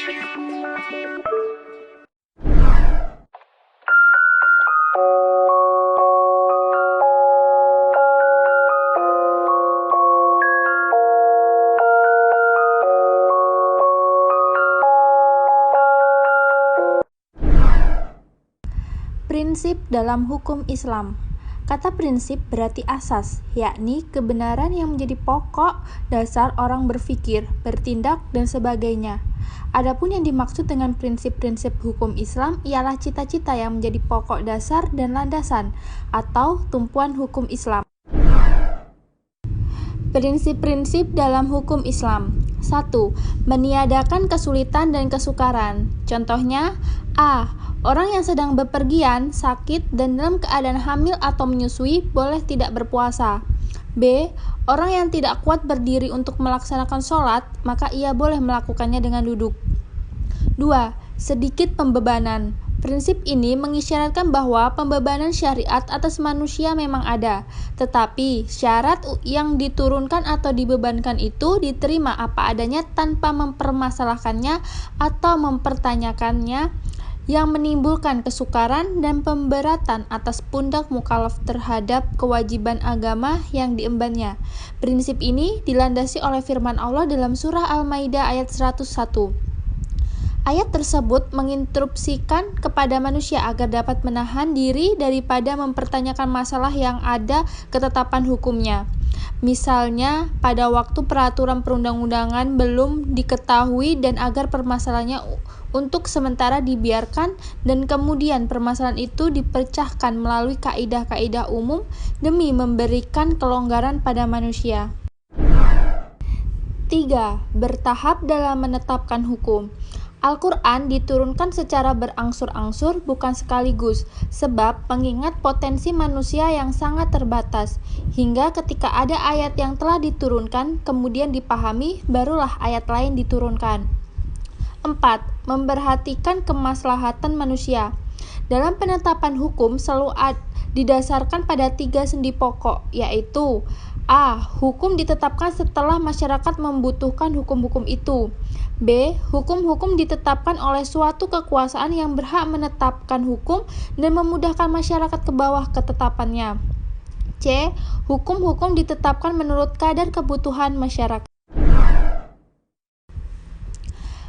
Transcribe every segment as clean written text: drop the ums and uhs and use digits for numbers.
Prinsip dalam hukum Islam. Kata prinsip berarti asas, yakni kebenaran yang menjadi pokok dasar orang berpikir, bertindak, dan sebagainya. Adapun yang dimaksud dengan prinsip-prinsip hukum Islam ialah cita-cita yang menjadi pokok dasar dan landasan, atau tumpuan hukum Islam. Prinsip-prinsip dalam hukum Islam. 1. Meniadakan kesulitan dan kesukaran. Contohnya, A. Orang yang sedang bepergian, sakit, dan dalam keadaan hamil atau menyusui boleh tidak berpuasa. B. Orang yang tidak kuat berdiri untuk melaksanakan sholat, maka ia boleh melakukannya dengan duduk. 2. Sedikit pembebanan. Prinsip ini mengisyaratkan bahwa pembebanan syariat atas manusia memang ada, tetapi syarat yang diturunkan atau dibebankan itu diterima apa adanya tanpa mempermasalahkannya atau mempertanyakannya, yang menimbulkan kesukaran dan pemberatan atas pundak mukallaf terhadap kewajiban agama yang diembannya. Prinsip ini dilandasi oleh firman Allah dalam surah Al-Maidah ayat 101. Ayat tersebut menginstruksikan kepada manusia agar dapat menahan diri daripada mempertanyakan masalah yang ada ketetapan hukumnya. Misalnya, pada waktu peraturan perundang-undangan belum diketahui dan agar permasalahannya untuk sementara dibiarkan dan kemudian permasalahan itu dipecahkan melalui kaidah-kaidah umum demi memberikan kelonggaran pada manusia. 3. Bertahap dalam menetapkan hukum. Al-Quran diturunkan secara berangsur-angsur bukan sekaligus, sebab mengingat potensi manusia yang sangat terbatas, hingga ketika ada ayat yang telah diturunkan, kemudian dipahami, barulah ayat lain diturunkan. 4. Memperhatikan kemaslahatan manusia. Dalam penetapan hukum selalu didasarkan pada 3 sendi pokok, yaitu A. Hukum ditetapkan setelah masyarakat membutuhkan hukum-hukum itu. B. Hukum-hukum ditetapkan oleh suatu kekuasaan yang berhak menetapkan hukum dan memudahkan masyarakat ke bawah ketetapannya. C. Hukum-hukum ditetapkan menurut kadar kebutuhan masyarakat.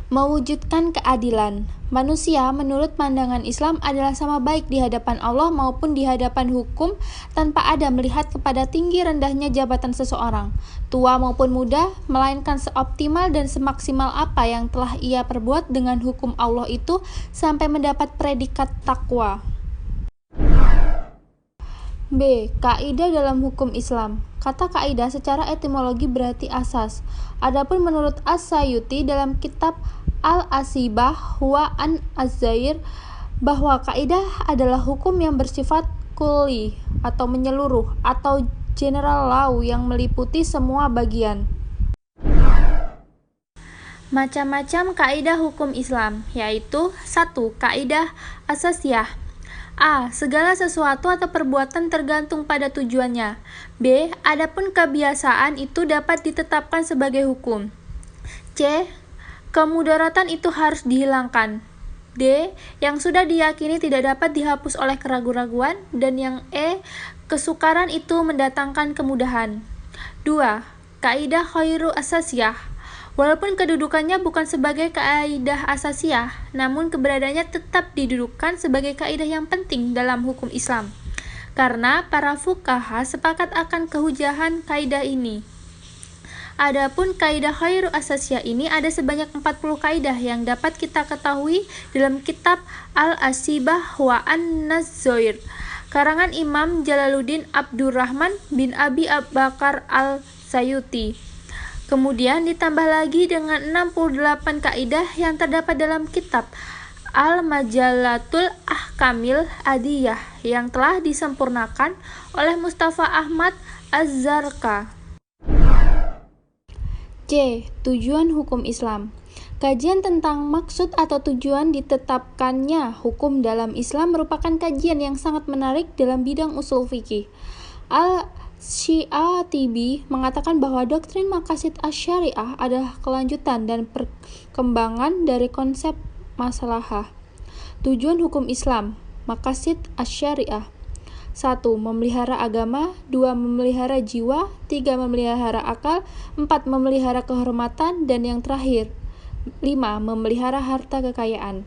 Mewujudkan keadilan. Manusia menurut pandangan Islam adalah sama baik di hadapan Allah maupun di hadapan hukum tanpa ada melihat kepada tinggi rendahnya jabatan seseorang, tua maupun muda, melainkan seoptimal dan semaksimal apa yang telah ia perbuat dengan hukum Allah itu sampai mendapat predikat takwa. B. Kaidah dalam hukum Islam. Kata kaidah secara etimologi berarti asas. Adapun menurut As-Sayuti dalam kitab Al-Asibah wa an Az-Zair bahwa kaidah adalah hukum yang bersifat kulli atau menyeluruh atau general law yang meliputi semua bagian. Macam-macam kaidah hukum Islam, yaitu 1. Kaidah asasiyah. A. Segala sesuatu atau perbuatan tergantung pada tujuannya. B. Adapun kebiasaan itu dapat ditetapkan sebagai hukum. C. Kemudaratan itu harus dihilangkan. D. Yang sudah diyakini tidak dapat dihapus oleh keraguan-raguan. Dan yang E. Kesukaran itu mendatangkan kemudahan. 2. Kaidah khairu asasiyah. Walaupun kedudukannya bukan sebagai kaidah asasiyah, namun keberadaannya tetap didudukkan sebagai kaidah yang penting dalam hukum Islam. Karena para fuqaha sepakat akan kehujahan kaidah ini. Adapun kaidah khairu asasiyah ini ada sebanyak 40 kaidah yang dapat kita ketahui dalam kitab Al-Asibah wa an-Nazair, karangan Imam Jalaluddin Abdurrahman bin Abi Bakar Al-Sayuti. Kemudian ditambah lagi dengan 68 kaidah yang terdapat dalam kitab Al-Majalatul Ahkamil Adiyah yang telah disempurnakan oleh Mustafa Ahmad Az-Zarqa. C. Tujuan hukum Islam. Kajian tentang maksud atau tujuan ditetapkannya hukum dalam Islam merupakan kajian yang sangat menarik dalam bidang usul fikih. Syatibi mengatakan bahwa doktrin maqasid asy-syariah adalah kelanjutan dan perkembangan dari konsep maslahah. Tujuan hukum Islam, maqasid asy-syariah: 1. Memelihara agama, 2. Memelihara jiwa, 3. Memelihara akal, 4. Memelihara kehormatan, dan yang terakhir, 5. Memelihara harta kekayaan.